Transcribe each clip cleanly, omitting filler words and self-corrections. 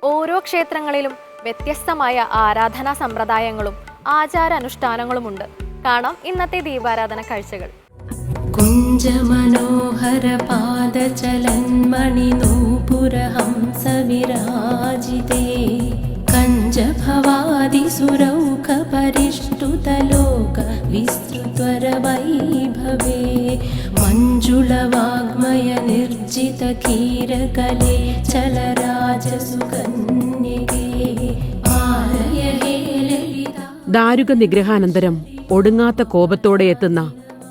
ഓരോ ക്ഷേത്രങ്ങളിലും വ്യത്യസ്തമായ ആരാധനാ സമ്പ്രദായങ്ങളും ആചാരാനുഷ്ഠാനങ്ങളുമുണ്ട്. കാണാം ഇന്നത്തെ ദീപാരാധന കാഴ്ചകൾ. കുഞ്ചമനോഹര പാദചലന്മണി നൂപുരഹംസ വിരാജിതേ കഞ്ചഭവാദി സുരൗഖ പരിഷ്ടുതലോക വിസ്തൃത്വര വൈഭവേ മഞ്ജുളവാഗ്മയ നിർജിത ക്ഷീരകലേ ചലരാജസുകന്യകേ ആലയ ഹേ ലളിത. ദാരുക നിഗ്രഹാനന്തരം ഒടുങ്ങാത്ത കോപത്തോടെ എത്തുന്ന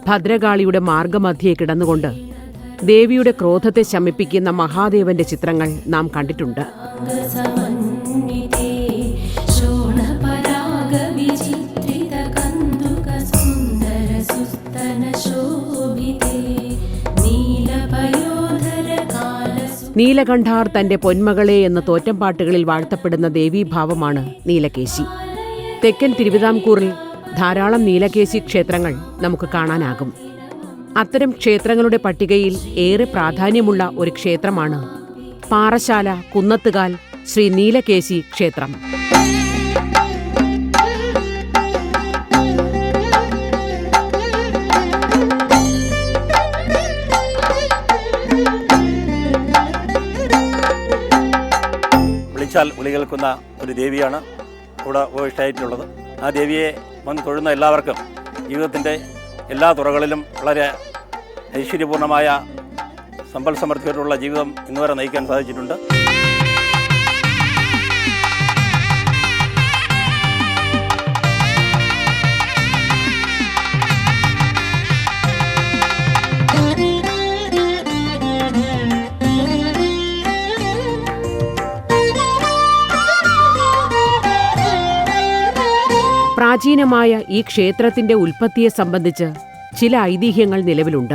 ഭദ്രകാളിയുടെ മാർഗമധ്യേ കിടന്നുകൊണ്ട് ദേവിയുടെ ക്രോധത്തെ ശമിപ്പിക്കുന്ന മഹാദേവന്റെ ചിത്രങ്ങൾ നാം കണ്ടിട്ടുണ്ട്. നീലകണ്ഠാർ തന്റെ പൊന്മകളെ എന്ന തോറ്റംപാട്ടുകളിൽ വാഴ്ത്തപ്പെടുന്ന ദേവീഭാവമാണ് നീലകേശി. തെക്കൻ തിരുവിതാംകൂറിൽ ധാരാളം നീലകേശി ക്ഷേത്രങ്ങൾ നമുക്ക് കാണാനാകും. അത്തരം ക്ഷേത്രങ്ങളുടെ പട്ടികയിൽ ഏറെ പ്രാധാന്യമുള്ള ഒരു ക്ഷേത്രമാണ് പാറശാല കുന്നത്തുകാൽ ശ്രീ നീലകേശി ക്ഷേത്രം. വിളിച്ചാൽ വിളി കേൾക്കുന്ന ഒരു ദേവിയാണ് ഇവിടെ ഉപവിഷ്ടമായിട്ടുള്ളത്. ആ ദേവിയെ വന്ന് തൊഴുന്ന എല്ലാവർക്കും ജീവിതത്തിൻ്റെ എല്ലാ തുറകളിലും വളരെ ഐശ്വര്യപൂർണമായ സമ്പൽ സമൃദ്ധിയോടുള്ള ജീവിതം ഇന്നുവരെ നയിക്കാൻ സാധിച്ചിട്ടുണ്ട്. പ്രാചീനമായ ഈ ക്ഷേത്രത്തിന്റെ ഉൽപ്പത്തിയെ സംബന്ധിച്ച് ചില ഐതിഹ്യങ്ങൾ നിലവിലുണ്ട്.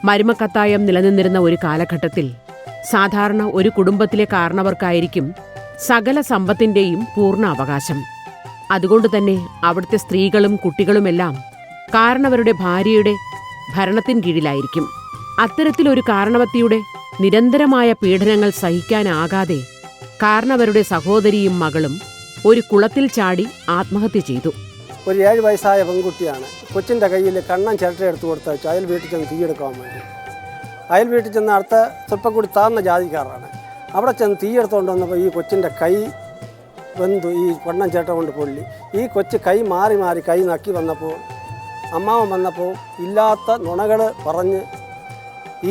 മരുമക്കത്തായം നിലനിന്നിരുന്ന ഒരു കാലഘട്ടത്തിൽ സാധാരണ ഒരു കുടുംബത്തിലെ കാരണവർക്കായിരിക്കും സകല സമ്പത്തിന്റെയും പൂർണ്ണ അവകാശം. അതുകൊണ്ടുതന്നെ അവിടുത്തെ സ്ത്രീകളും കുട്ടികളുമെല്ലാം കാരണവരുടെ ഭാര്യയുടെ ഭരണത്തിൻ കീഴിലായിരിക്കും. അത്തരത്തിലൊരു കാരണവത്തിയുടെ നിരന്തരമായ പീഡനങ്ങൾ സഹിക്കാനാകാതെ കാരണവരുടെ സഹോദരിയും മകളും ഒരു കുളത്തിൽ ചാടി ആത്മഹത്യ ചെയ്തു. ഒരു 7 വയസ്സായ പെൺകുട്ടിയാണ്. കൊച്ചിൻ്റെ കയ്യിൽ കണ്ണൻ ചിരട്ട എടുത്തു കൊടുത്ത് വെച്ചു അയൽ വീട്ടിൽ ചെന്ന് തീയെടുക്കാൻ വേണ്ടി. അയൽ വീട്ടിൽ ചെന്ന് അടുത്ത സ്വല്പം കൂടി താഴ്ന്ന ജാതിക്കാരാണ്. അവിടെ ചെന്ന് തീയെടുത്തുകൊണ്ട് വന്നപ്പോൾ ഈ കൊച്ചിൻ്റെ കൈ വെന്തു. ഈ കണ്ണൻ ചിരട്ട കൊണ്ട് പൊള്ളി ഈ കൊച്ച് കൈ മാറി മാറി കൈ നക്കി വന്നപ്പോൾ അമ്മാവൻ വന്നപ്പോൾ ഇല്ലാത്ത നുണകൾ പറഞ്ഞ്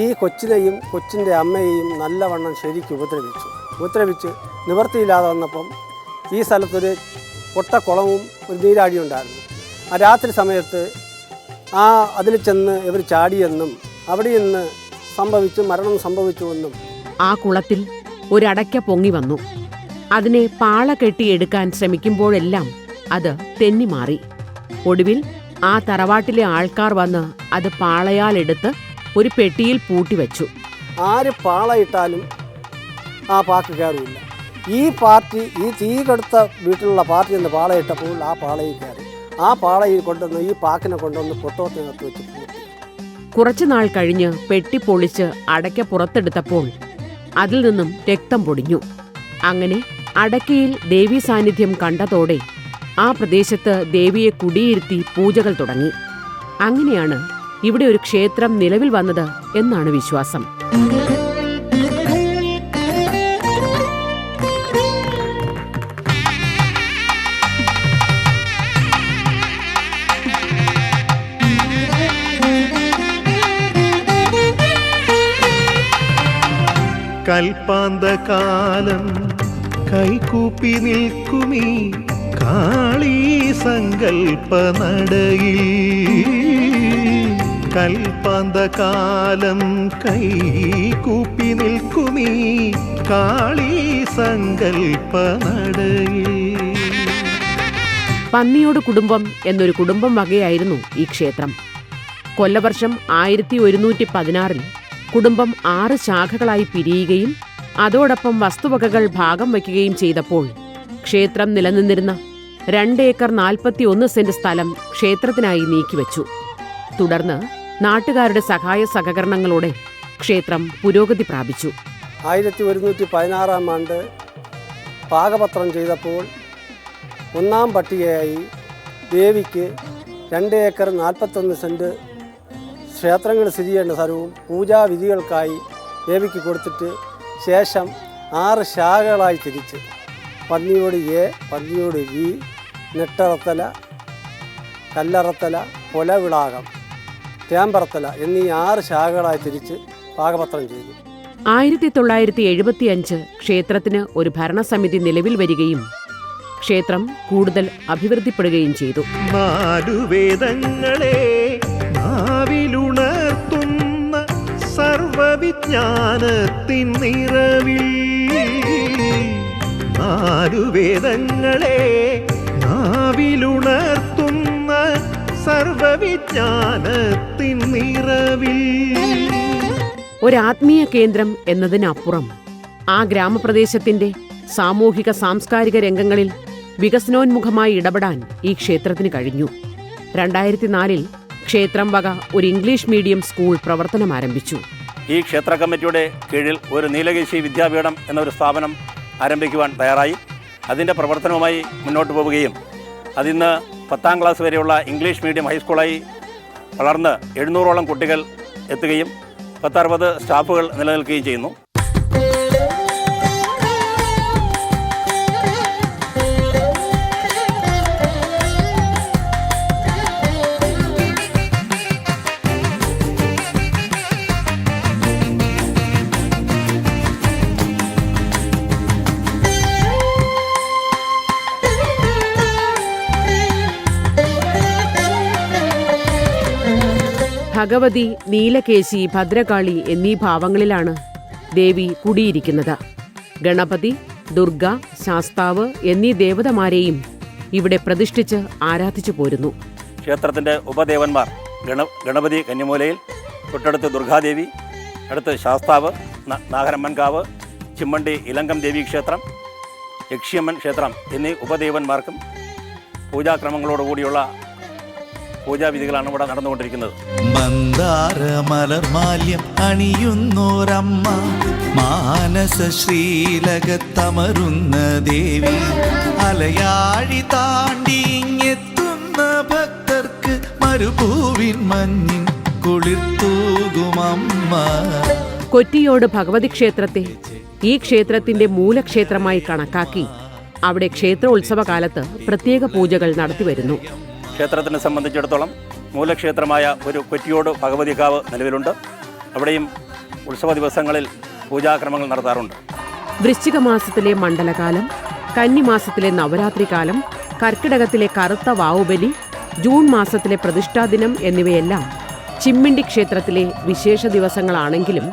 ഈ കൊച്ചിനെയും കൊച്ചിൻ്റെ അമ്മയെയും നല്ലവണ്ണം ശരിക്കും ഉപദ്രവിച്ച് നിവൃത്തിയില്ലാതെ വന്നപ്പം ഈ സ്ഥലത്തൊരു പൊട്ടക്കുളവും ഒരു നീരാടിയും ഉണ്ടായിരുന്നു. ആ രാത്രി സമയത്ത് അതിൽ ചെന്ന് ഇവർ ചാടിയെന്നും അവിടെ നിന്ന് മരണം സംഭവിച്ചുവെന്നും. ആ കുളത്തിൽ ഒരടയ്ക്ക പൊങ്ങി വന്നു. അതിനെ പാള കെട്ടിയെടുക്കാൻ ശ്രമിക്കുമ്പോഴെല്ലാം അത് തെന്നിമാറി. ഒടുവിൽ ആ തറവാട്ടിലെ ആൾക്കാർ വന്ന് അത് പാളയാലെടുത്ത് ഒരു പെട്ടിയിൽ പൂട്ടിവെച്ചു. ആര് പാളയിട്ടാലും ആ പാക്ക് കയറിയില്ല. ഈ പാർട്ടി ഈ തീ കെടുത്ത വീട്ടിലുള്ള പാർട്ടി എന്ന് പാളയിട്ടപ്പോൾ ആ പാളയിൽ കയറി. ആ പാളയിൽ കൊണ്ടുവന്ന് ഈ പാക്കിനെ കൊണ്ടുവന്ന് പൊട്ടോത്തിനകത്ത് വെച്ച് പൂട്ടി. കുറച്ചുനാൾ കഴിഞ്ഞ് പെട്ടി പൊളിച്ച് അടയ്ക്ക പുറത്തെടുത്തപ്പോൾ അതിൽ നിന്നും രക്തം പൊടിഞ്ഞു. അങ്ങനെ അടയ്ക്കയിൽ ദേവീ സാന്നിധ്യം കണ്ടതോടെ ആ പ്രദേശത്ത് ദേവിയെ കുടിയിരുത്തി പൂജകൾ തുടങ്ങി. അങ്ങനെയാണ് ഇവിടെ ഒരു ക്ഷേത്രം നിലവിൽ വന്നത് എന്നാണ് വിശ്വാസം. കൽപ്പാന്തകാലം കൈകൂപ്പി നിൽക്കുമീ കാളീ സങ്കൽപ്പ നടയിൽ. കൽപ്പാന്തകാലം കൈകൂപ്പി നിൽക്കുമീ കാളീ സങ്കൽപ്പ നടയിൽ. പന്നിയോട് കുടുംബം എന്നൊരു കുടുംബം വകയായിരുന്നു ഈ ക്ഷേത്രം. കൊല്ലവർഷം 1116 കുടുംബം 6 ശാഖകളായി പിരിയുകയും അതോടൊപ്പം വസ്തുവകകൾ ഭാഗം വയ്ക്കുകയും ചെയ്തപ്പോൾ ക്ഷേത്രം നിലനിന്നിരുന്ന 2 ഏക്കർ 41 സെന്റ് സ്ഥലം ക്ഷേത്രത്തിനായി നീക്കിവെച്ചു. തുടർന്ന് നാട്ടുകാരുടെ സഹായ സഹകരണങ്ങളോടെ ക്ഷേത്രം പുരോഗതി പ്രാപിച്ചു. 1116 ആണ്ട് പാകപത്രം ചെയ്തപ്പോൾ ഒന്നാം പട്ടികയായി ദേവിക്ക് 2 ഏക്കർ 41 സെൻറ്റ് ക്ഷേത്രങ്ങൾ സ്ഥിതി ചെയ്യേണ്ട സ്ഥലവും പൂജാവിധികൾക്കായി ദേവിക്ക് കൊടുത്തിട്ട് ശേഷം 6 ശാഖകളായി തിരിച്ച് പന്നിയോട് എ, പന്നിയോട് ബി, നെട്ടറത്തല, കല്ലറത്തല, കൊലവിളാകം, തേമ്പറത്തല എന്നീ 6 ശാഖകളായി തിരിച്ച് പാകപത്രം ചെയ്തു. 1975 ക്ഷേത്രത്തിന് ഒരു ഭരണസമിതി നിലവിൽ വരികയും ക്ഷേത്രം കൂടുതൽ അഭിവൃദ്ധിപ്പെടുകയും ചെയ്തു. 4 വേദങ്ങളെ നാവിലുണർത്തുന്ന സർവവിജ്ഞാനത്തിൻ നിറവിൽ 4 വേദങ്ങളെ നാവിലുണർത്തുന്ന സർവവിജ്ഞാനത്തിൻ നിറവിൽ ഒരാത്മീയ കേന്ദ്രം എന്നതിനപ്പുറം ആ ഗ്രാമപ്രദേശത്തിന്റെ സാമൂഹിക സാംസ്കാരിക രംഗങ്ങളിൽ വികസനോന്മുഖമായി ഇടപെടാൻ ഈ ക്ഷേത്രത്തിന് കഴിഞ്ഞു. 2004 ക്ഷേത്രം വക ഒരു ഇംഗ്ലീഷ് മീഡിയം സ്കൂൾ പ്രവർത്തനം ആരംഭിച്ചു. ഈ ക്ഷേത്ര കമ്മിറ്റിയുടെ കീഴിൽ ഒരു നീലകേശി വിദ്യാപീഠം എന്നൊരു സ്ഥാപനം ആരംഭിക്കുവാൻ തയ്യാറായി. അതിൻ്റെ പ്രവർത്തനവുമായി മുന്നോട്ട് പോവുകയും അതിന്ന് 10ാം ക്ലാസ് വരെയുള്ള ഇംഗ്ലീഷ് മീഡിയം ഹൈസ്കൂളായി വളർന്ന് 700ഓളം കുട്ടികൾ എത്തുകയും 10-60 സ്റ്റാഫുകൾ നിലനിൽക്കുകയും ചെയ്യുന്നു. ഭഗവതി, നീലകേശി, ഭദ്രകാളി എന്നീ ഭാവങ്ങളിലാണ് ദേവി കുടിയിരിക്കുന്നത്. ഗണപതി, ദുർഗ, ശാസ്താവ് എന്നീ ദേവതമാരെയും ഇവിടെ പ്രതിഷ്ഠിച്ച് ആരാധിച്ചു പോരുന്നു. ക്ഷേത്രത്തിൻ്റെ ഉപദേവന്മാർ ഗണപതി കന്നിമൂലയിൽ, തൊട്ടടുത്ത് ദുർഗാദേവി, അടുത്ത് ശാസ്താവ്, നാഗരമ്മൻകാവ്, ചിമ്മണ്ടി ഇലങ്കം ദേവി ക്ഷേത്രം, യക്ഷിയമ്മൻ ക്ഷേത്രം എന്നീ ഉപദേവന്മാർക്കും പൂജാക്രമങ്ങളോടുകൂടിയുള്ള പൂജാവിധികളാണ് ഇവിടെ നടന്നുകൊണ്ടിരിക്കുന്നത്. മന്ദാര മലർമാല്യം അണിയുന്നോരമ്മ, മാനസ ശ്രീലകത്തമരുന്ന ദേവി, അലയാഴി താണ്ടിങ്ങെത്തുന്ന ഭക്തർക്ക് മരുഭൂവിൻ മഞ്ഞിൻ കുളിർത്തൂകുമമ്മ. കൊറ്റിയോട് ഭഗവതി ക്ഷേത്രത്തെ ഈ ക്ഷേത്രത്തിന്റെ മൂലക്ഷേത്രമായി കണക്കാക്കി അവിടെ ക്ഷേത്രോത്സവകാലത്ത് പ്രത്യേക പൂജകൾ നടത്തിവരുന്നു. ക്ഷേത്രത്തിനെ സംബന്ധിച്ചിടത്തോളം മൂലക്ഷേത്രമായ ഒരു കൊറ്റിയോട് ഭഗവതികാവ് നിലവിലുണ്ട്. അവിടെയും ഉത്സവ ദിവസങ്ങളിൽ പൂജാക്രമങ്ങൾ നടത്താറുണ്ട്. വൃശ്ചിക മാസത്തിലെ മണ്ഡലകാലം, കന്നിമാസത്തിലെ നവരാത്രികാലം, കർക്കിടകത്തിലെ കറുത്ത വാവുബലി, ജൂൺ മാസത്തിലെ പ്രതിഷ്ഠാദിനം എന്നിവയെല്ലാം ചിമ്മിണ്ടി ക്ഷേത്രത്തിലെ വിശേഷ ദിവസങ്ങളാണെങ്കിലും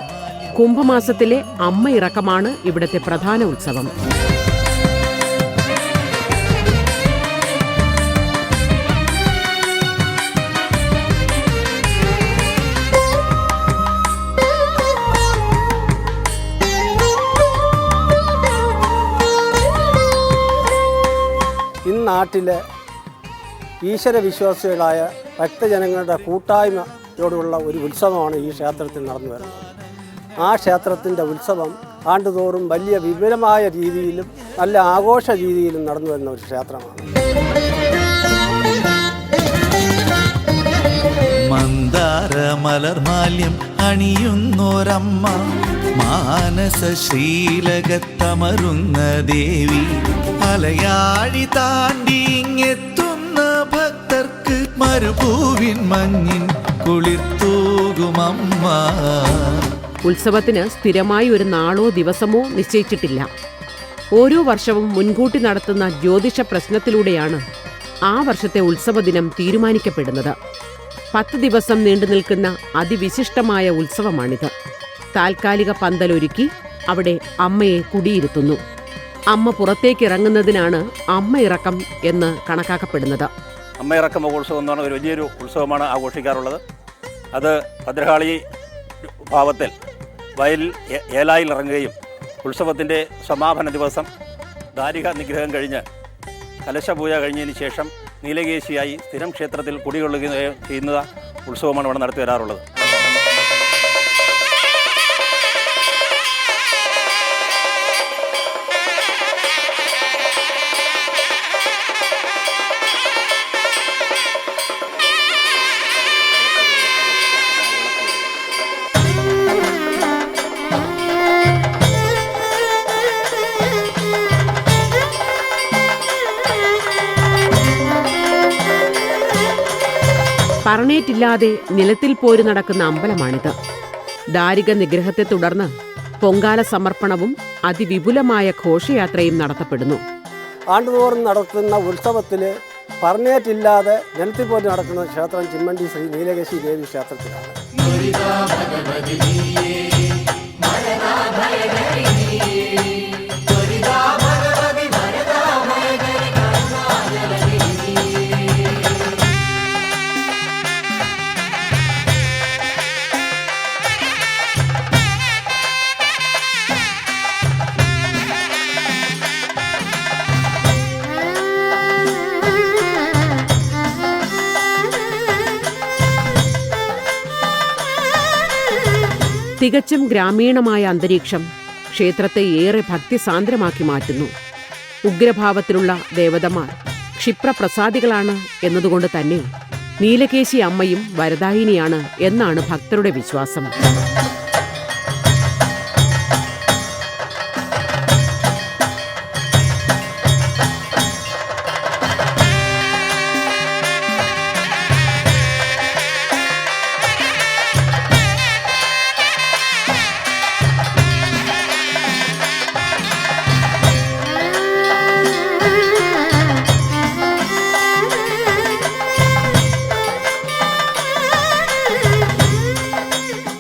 കുംഭമാസത്തിലെ അമ്മ ഇറക്കമാണ് ഇവിടത്തെ പ്രധാന ഉത്സവം. നാട്ടിലെ ഈശ്വരവിശ്വാസികളായ ഭക്തജനങ്ങളുടെ കൂട്ടായ്മയോടുള്ള ഒരു ഉത്സവമാണ് ഈ ക്ഷേത്രത്തിൽ നടന്നു വരുന്നത്. ആ ക്ഷേത്രത്തിൻ്റെ ഉത്സവം ആണ്ടുതോറും വലിയ വിപുലമായ രീതിയിലും നല്ല ആഘോഷ രീതിയിലും നടന്നു വരുന്ന ഒരു ക്ഷേത്രമാണ്. മന്ദാര മലർമാല്യം അണിയുന്നോരമ്മ, മാനസ ശ്രീലകത്തമരുന്ന ദേവി, അലയാഴി താണ്ടിങ്ങെത്തുന്ന ഭക്തർക്ക് മരുഭൂവിൻ മഞ്ഞിൻ കുളിർത്തൂകുമമ്മ. ഉത്സവത്തിന് സ്ഥിരമായി ഒരു നാളോ ദിവസമോ നിശ്ചയിച്ചിട്ടില്ല. ഓരോ വർഷവും മുൻകൂട്ടി നടത്തുന്ന ജ്യോതിഷ പ്രശ്നത്തിലൂടെയാണ് ആ വർഷത്തെ ഉത്സവ ദിനം തീരുമാനിക്കപ്പെടുന്നത്. 10 ദിവസം നീണ്ടു നിൽക്കുന്ന അതിവിശിഷ്ടമായ ഉത്സവമാണിത്. താൽക്കാലിക പന്തലൊരുക്കി അവിടെ അമ്മയെ കുടിയിരുത്തുന്നു. അമ്മ പുറത്തേക്ക് ഇറങ്ങുന്നതിനാണ് അമ്മ ഇറക്കം എന്ന് കണക്കാക്കപ്പെടുന്നത്. അമ്മ ഇറക്കം മഹോത്സവം എന്ന് പറഞ്ഞ ഒരു വലിയൊരു ഉത്സവമാണ് ആഘോഷിക്കാറുള്ളത്. അത് ഭദ്രകാളി ഭാവത്തിൽ വയലിൽ ഏലായിൽ ഇറങ്ങുകയും ഉത്സവത്തിൻ്റെ സമാപന ദിവസം ദാരിക നിഗ്രഹം കഴിഞ്ഞ് കലശപൂജ കഴിഞ്ഞതിന് ശേഷം നീലകേശിയായി സ്ഥിരം ക്ഷേത്രത്തിൽ കുടികൊള്ളുകയും ചെയ്യുന്ന ഉത്സവമാണ് ഇവിടെ നടത്തി വരാറുള്ളത്. പറണേറ്റില്ലാതെ നിലത്തിൽ പോരി നടക്കുന്ന അമ്പലമാണിത്. ദാരിക നിഗ്രഹത്തെ തുടർന്ന് പൊങ്കാല സമർപ്പണവും അതിവിപുലമായ ഘോഷയാത്രയും നടത്തപ്പെടുന്നു. ആണ്ടുതോറും നടത്തുന്ന ഉത്സവത്തിൽ പറണേറ്റില്ലാതെ നിലത്തിൽ പോരി നടക്കുന്ന ക്ഷേത്രം ചിമ്മണ്ടി ശ്രീ നീലകേശി ദേവി ക്ഷേത്രത്തിലാണ്. തികച്ചും ഗ്രാമീണമായ അന്തരീക്ഷം ക്ഷേത്രത്തെ ഏറെ ഭക്തിസാന്ദ്രമാക്കി മാറ്റുന്നു. ഉഗ്രഭാവത്തിലുള്ള ദേവതമാർ ക്ഷിപ്രപ്രസാദികളാണ് എന്നതുകൊണ്ട് തന്നെ നീലകേശി അമ്മയും വരദായിനിയാണ് എന്നാണ് ഭക്തരുടെ വിശ്വാസം.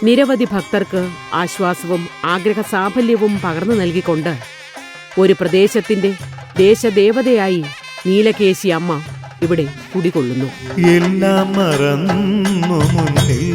നിരവധി ഭക്തർക്ക് ആശ്വാസവും ആഗ്രഹസാഫല്യവും പകർന്നു നൽകിക്കൊണ്ട് ഒരു പ്രദേശത്തിന്റെ ദേശദേവതയായി നീലകേശി അമ്മ ഇവിടെ കുടികൊള്ളുന്നു. എല്ലാം മറന്നു മുന്നിൽ